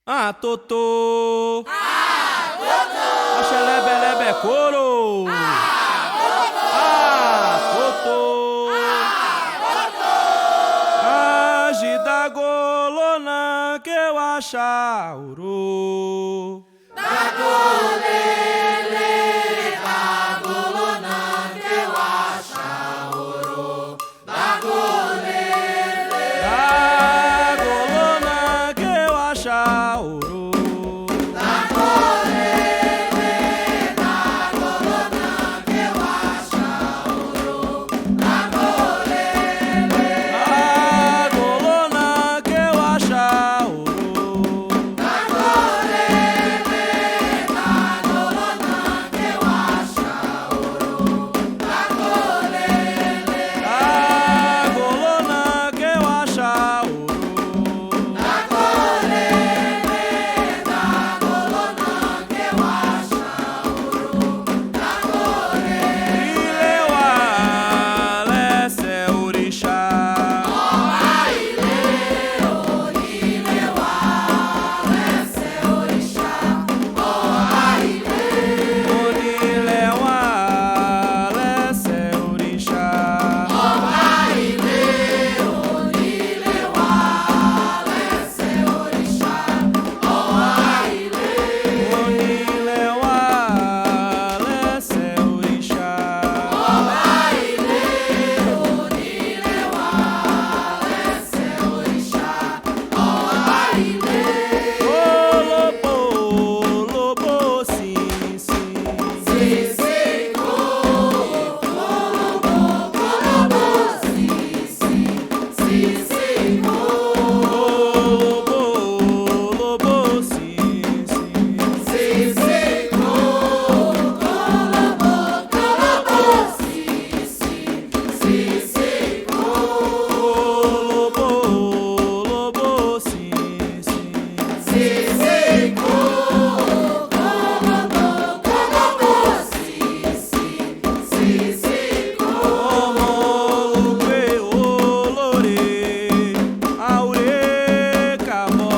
Ah, Totô! Ah, Totô! Axelebelebe coro! Ah, Totô! Ah, Totô! Agida golona que eu achauro. Da golele, da golona que eu achauro. Da golele, Da golona que eu achauro. da golele, da golona que eu achauro. Da golele, Da golona que eu achauro. da golele, da golona que eu achauro. Da golele, Da golona que eu achauro. da golele, da golona que eu achauro. Da golele. Ilewa lese orixá. Onilewa lese orixá. Onilewa lese orixá. Lobo, lobo, sim, sim. Lobo, lobo, sim, sim. Lobo, lobo, sim, sim. Omolugbe olore, aure kamo,